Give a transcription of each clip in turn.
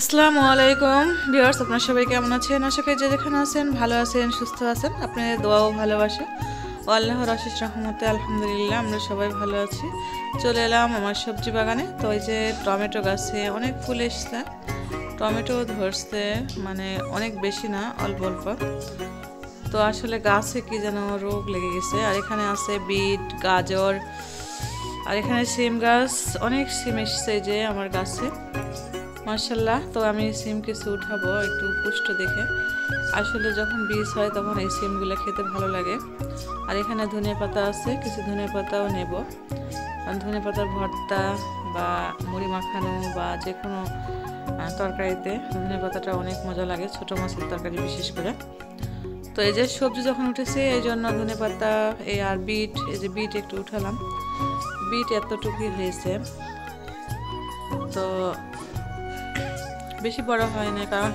আসসালামু আলাইকুম ভিউয়ার্স, আপনারা সবাই কেমন আছেন? আশা করি যে যেখানে আছেন ভালো আছেন, সুস্থ আছেন। আপনাদের দোয়া ও ভালোবাসা ও আল্লাহর অশেষ রহমতে আলহামদুলিল্লাহ আমরা সবাই ভালো আছি। চলে এলাম আমার সবজি বাগানে। তো এই যে টমেটো গাছে অনেক ফুল এসছে, টমেটো ধরছে, মানে অনেক বেশি না, অল্প অল্প। তো আসলে গাছে কি যেন রোগ লেগে গেছে। আর এখানে আছে বিট, গাজর, আর এখানে সিম গাছ, অনেক সিম এসছে যে আমার গাছে, মাশাআল্লাহ। তো আমি সিম কিছু উঠাবো একটু পুষ্ট দেখে। আসলে যখন বীজ হয় তখন এই সিমগুলো খেতে ভালো লাগে। আর এখানে ধনে পাতা আছে, কিছু ধনে পাতাও নেব। ধনে পাতার ভর্তা বা মুড়ি মাখানো বা যে কোনো তরকারিতে ধনে পাতাটা অনেক মজা লাগে, ছোটো মাছের তরকারি বিশেষ করে। তো এই যে সবজি যখন উঠেছে এই জন্য ধনে পাতা এই আর বিট, এই যে বিট একটু উঠালাম। বিট এতটুকুই হয়েছে, তো বেশি বড় হয় না, কারণ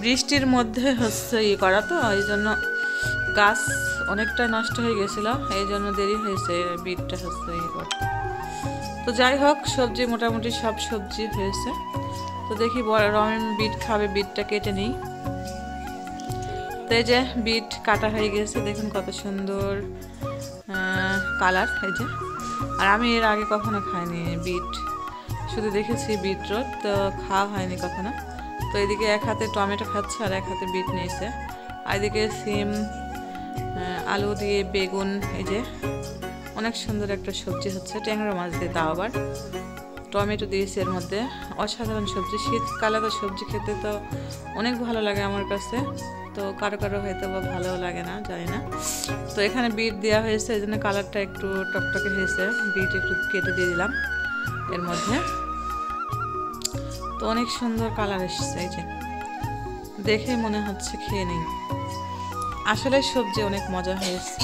বৃষ্টির মধ্যে হচ্ছে করা, তো এই জন্য গাছ অনেকটা নষ্ট হয়ে গেছিল, এই জন্য দেরি হয়েছে বিটটা হচ্ছে করতে। তো যাই হোক, সবজি মোটামুটি সব সবজি হয়েছে। তো দেখি রমেন বিট খাবে, বিটটা কেটে নিই। তো এই যে বিট কাটা হয়ে গেছে, দেখুন কত সুন্দর কালার। এই যে, আর আমি এর আগে কখনো খাইনি বিট, শুধু দেখেছি বিটরুট, তো খাওয়া হয়নি কখনো। তো এদিকে এক হাতে টমেটো খাচ্ছে আর এক হাতে বিট নিয়েছে। আর এদিকে সিম, আলু দিয়ে বেগুন, এই যে অনেক সুন্দর একটা সবজি হচ্ছে, ট্যাংরা মাছ দিয়ে, তাও আবার টমেটো দিয়েছে এর মধ্যে। অসাধারণ সবজি, শীতকালে তো সবজি খেতে তো অনেক ভালো লাগে আমার কাছে, তো কারো কারো হয়তো বা ভালো লাগে না, জানি না। তো এখানে বিট দেওয়া হয়েছে, এই জন্য কালারটা একটু টকটকে হয়েছে। বিট একটু কেটে দিয়ে দিলাম এর মধ্যে, তো অনেক সুন্দর কালার এসেছে। এই যে দেখে মনে হচ্ছে খেয়ে নেই, আসলে সবজি অনেক মজা হয়েছে।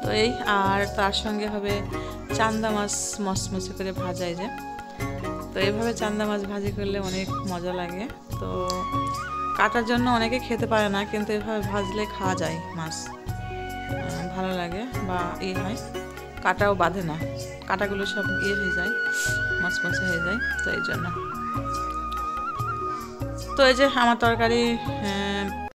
তো এই, আর তার সঙ্গে হবে চান্দা মাছ মচমচে করে ভাজা। এই যে, তো এইভাবে চান্দা মাছ ভাজি করলে অনেক মজা লাগে। তো কাটার জন্য অনেকে খেতে পারে না, কিন্তু এভাবে ভাজলে খাওয়া যায়, মাছ ভালো লাগে বা হয়, কাটাও বাঁধে না, কাটাগুলো সব হয়ে যায়, মচমচে হয়ে যায়। তো এই জন্য, তো এই যে আমার তরকারি